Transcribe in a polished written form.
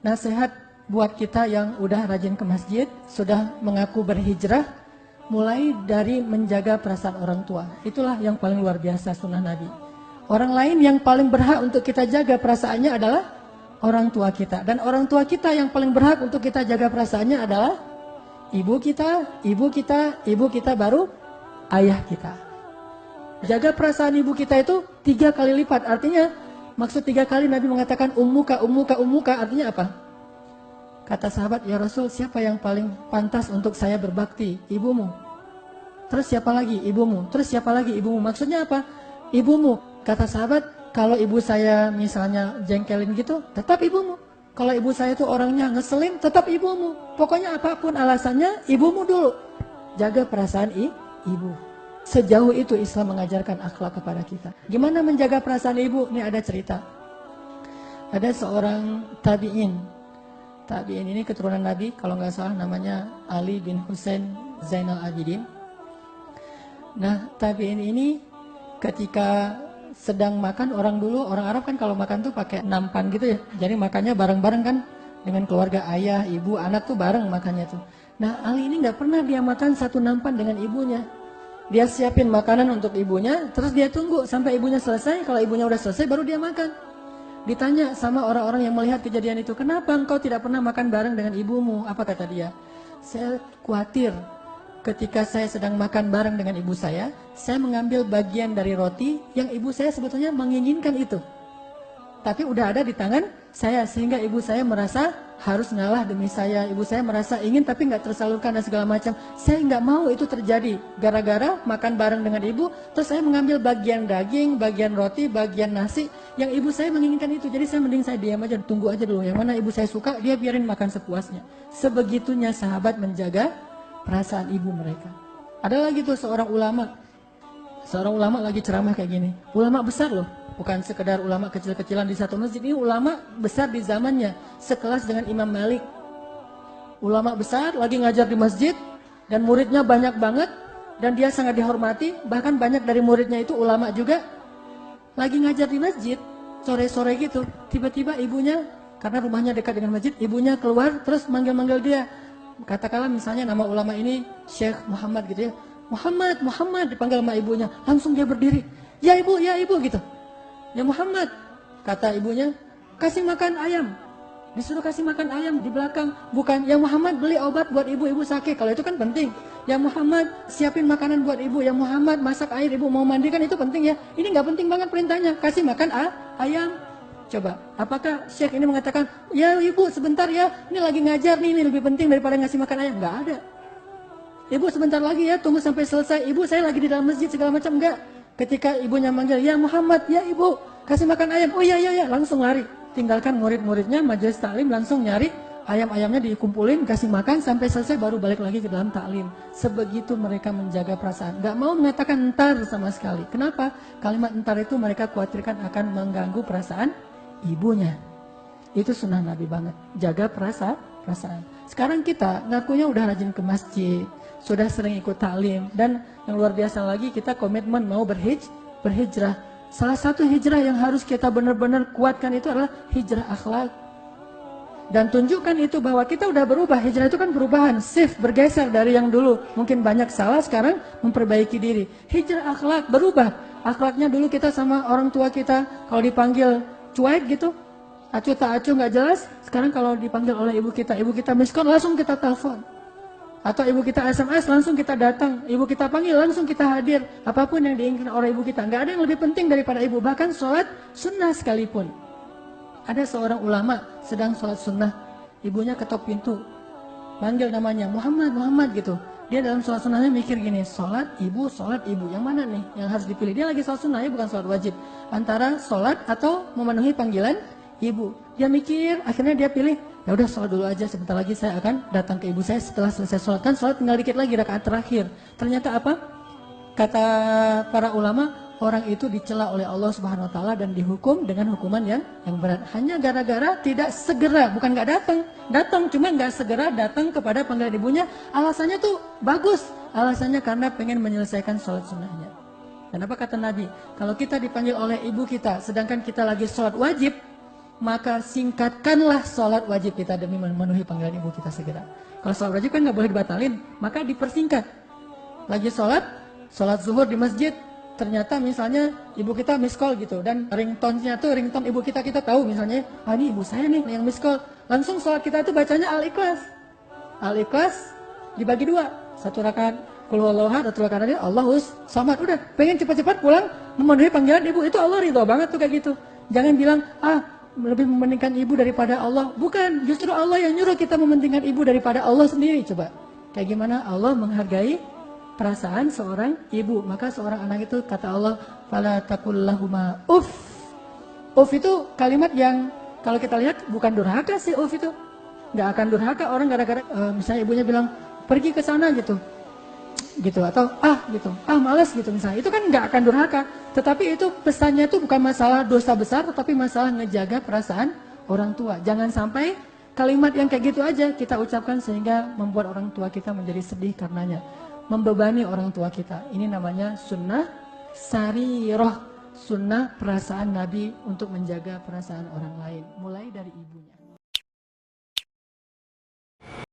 nasihat buat kita yang udah rajin ke masjid, sudah mengaku berhijrah, mulai dari menjaga perasaan orang tua. Itulah yang paling luar biasa sunnah Nabi. Orang lain yang paling berhak untuk kita jaga perasaannya adalah orang tua kita. Dan orang tua kita yang paling berhak untuk kita jaga perasaannya adalah ibu kita baru ayah kita. Jaga perasaan ibu kita itu 3 kali lipat. Artinya, maksud 3 kali Nabi mengatakan ummuka, artinya apa? Kata sahabat, ya Rasul, siapa yang paling pantas untuk saya berbakti? Ibumu. Terus siapa lagi? Ibumu. Terus siapa lagi? Ibumu. Maksudnya apa? Ibumu. Kata sahabat, kalau ibu saya misalnya jengkelin gitu, tetap ibumu. Kalau ibu saya itu orangnya ngeselin, tetap ibumu. Pokoknya apapun alasannya, ibumu dulu. Jaga perasaan ibu. Sejauh itu Islam mengajarkan akhlak kepada kita. Gimana menjaga perasaan ibu? Ini ada cerita. Ada seorang tabi'in. Tabi'in ini keturunan Nabi, kalau nggak salah namanya Ali bin Husain Zainal Abidin. Nah, tabi'in ini ketika sedang makan, orang Arab kan kalau makan tuh pakai nampan gitu ya. Jadi makannya bareng-bareng kan, dengan keluarga ayah, ibu, anak tuh bareng makannya tuh. Nah, Ali ini nggak pernah dia makan satu nampan dengan ibunya. Dia siapin makanan untuk ibunya, terus dia tunggu sampai ibunya selesai. Kalau ibunya udah selesai, baru dia makan. Ditanya sama orang-orang yang melihat kejadian itu, kenapa engkau tidak pernah makan bareng dengan ibumu? Apa kata dia? Saya khawatir ketika saya sedang makan bareng dengan ibu saya mengambil bagian dari roti yang ibu saya sebetulnya menginginkan itu. Tapi udah ada di tangan saya, sehingga ibu saya merasa harus ngalah demi saya. Ibu saya merasa ingin tapi nggak tersalurkan dan segala macam. Saya nggak mau itu terjadi. Gara-gara makan bareng dengan ibu, terus saya mengambil bagian daging, bagian roti, bagian nasi yang ibu saya menginginkan itu. Jadi mending saya diam aja, tunggu aja dulu. Yang mana ibu saya suka, dia biarin makan sepuasnya. Sebegitunya sahabat menjaga perasaan ibu mereka. Ada lagi tuh seorang ulama lagi ceramah kayak gini. Ulama besar loh. Bukan sekedar ulama kecil-kecilan di satu masjid. Ini ulama besar di zamannya, sekelas dengan Imam Malik. Ulama besar lagi ngajar di masjid, dan muridnya banyak banget, dan dia sangat dihormati. Bahkan banyak dari muridnya itu ulama juga. Lagi ngajar di masjid, sore-sore gitu, tiba-tiba ibunya, karena rumahnya dekat dengan masjid, ibunya keluar terus manggil-manggil dia. Katakanlah misalnya nama ulama ini Syekh Muhammad gitu ya. Muhammad dipanggil sama ibunya. Langsung dia berdiri. Ya ibu gitu. Ya Muhammad, kata ibunya, kasih makan ayam. Disuruh kasih makan ayam di belakang. Bukan, ya Muhammad beli obat buat ibu sakit. Kalau itu kan penting. Ya Muhammad siapin makanan buat ibu. Ya Muhammad masak air, ibu mau mandi, kan itu penting ya. Ini nggak penting banget perintahnya. Kasih makan ayam. Coba, apakah Syekh ini mengatakan, ya ibu sebentar ya, ini lagi ngajar nih, ini lebih penting daripada ngasih makan ayam? Nggak ada. Ibu sebentar lagi ya, tunggu sampai selesai. Ibu saya lagi di dalam masjid segala macam. Enggak. Ketika ibunya manggil, ya Muhammad, ya ibu, kasih makan ayam. Oh ya, langsung lari. Tinggalkan murid-muridnya, majelis taklim, langsung nyari ayam-ayamnya dikumpulin, kasih makan, sampai selesai baru balik lagi ke dalam taklim. Sebegitu mereka menjaga perasaan. Gak mau mengatakan entar sama sekali. Kenapa? Kalimat entar itu mereka khawatirkan akan mengganggu perasaan ibunya. Itu sunnah Nabi banget. Jaga perasaan. Sekarang kita ngakunya udah rajin ke masjid, sudah sering ikut taklim, dan yang luar biasa lagi kita komitmen mau berhijrah. Salah satu hijrah yang harus kita benar-benar kuatkan itu adalah hijrah akhlak. Dan tunjukkan itu bahwa kita udah berubah. Hijrah itu kan perubahan, shift, bergeser dari yang dulu. Mungkin banyak salah, sekarang memperbaiki diri. Hijrah akhlak, berubah. Akhlaknya dulu kita sama orang tua kita, kalau dipanggil cuek gitu, acuh tak acuh nggak jelas. Sekarang kalau dipanggil oleh ibu kita miskon, langsung kita telepon. Atau ibu kita SMS, langsung kita datang. Ibu kita panggil, langsung kita hadir. Apapun yang diinginkan oleh ibu kita, nggak ada yang lebih penting daripada ibu. Bahkan sholat sunnah sekalipun. Ada seorang ulama sedang sholat sunnah, ibunya ketok pintu, manggil namanya Muhammad gitu. Dia dalam sholat sunnahnya mikir gini, sholat ibu, yang mana nih yang harus dipilih? Dia lagi sholat sunnah, ya bukan sholat wajib. Antara sholat atau memenuhi panggilan ibu. Dia mikir, akhirnya dia pilih, ya udah sholat dulu aja, sebentar lagi saya akan datang ke ibu saya setelah selesai sholat. Kan sholat tinggal dikit lagi, rakaat terakhir. Ternyata apa? Kata para ulama, orang itu dicela oleh Allah Subhanahu Wa Taala dan dihukum dengan hukuman yang berat. Hanya gara-gara tidak segera, bukan nggak datang, cuma nggak segera datang kepada panggilan ibunya. Alasannya tuh bagus, alasannya karena pengen menyelesaikan sholat sunnahnya. Dan apa kata Nabi? Kalau kita dipanggil oleh ibu kita, sedangkan kita lagi sholat wajib, maka singkatkanlah sholat wajib kita demi memenuhi panggilan ibu kita segera. Kalau sholat wajib kan nggak boleh dibatalin, maka dipersingkat. Lagi sholat zuhur di masjid, ternyata misalnya ibu kita miss call gitu, dan ringtone-nya tuh ringtone ibu kita tahu misalnya, ini ibu saya nih yang miss call. Langsung sholat kita tuh bacanya Al-Ikhlas. Al-Ikhlas dibagi 2, 1 rakaat Qul huwallahu ahad, 1 rakaat Allahus samad. Udah, pengen cepat-cepat pulang memenuhi panggilan ibu, itu Allah ridho banget tuh kayak gitu. Jangan bilang, lebih mementingkan ibu daripada Allah. Bukan, justru Allah yang nyuruh kita mementingkan ibu daripada Allah sendiri. Coba, kayak gimana Allah menghargai perasaan seorang ibu. Maka seorang anak itu, kata Allah, fala taqul lahuma uff. Uff itu kalimat yang kalau kita lihat bukan durhaka sih. Uff itu nggak akan durhaka orang gara-gara misalnya ibunya bilang pergi ke sana gitu atau malas gitu misalnya, itu kan nggak akan durhaka. Tetapi itu pesannya itu bukan masalah dosa besar, tetapi masalah ngejaga perasaan orang tua. Jangan sampai kalimat yang kayak gitu aja kita ucapkan sehingga membuat orang tua kita menjadi sedih karenanya, membebani orang tua kita. Ini namanya sunnah sarirah, sunnah perasaan Nabi untuk menjaga perasaan orang lain, mulai dari ibunya.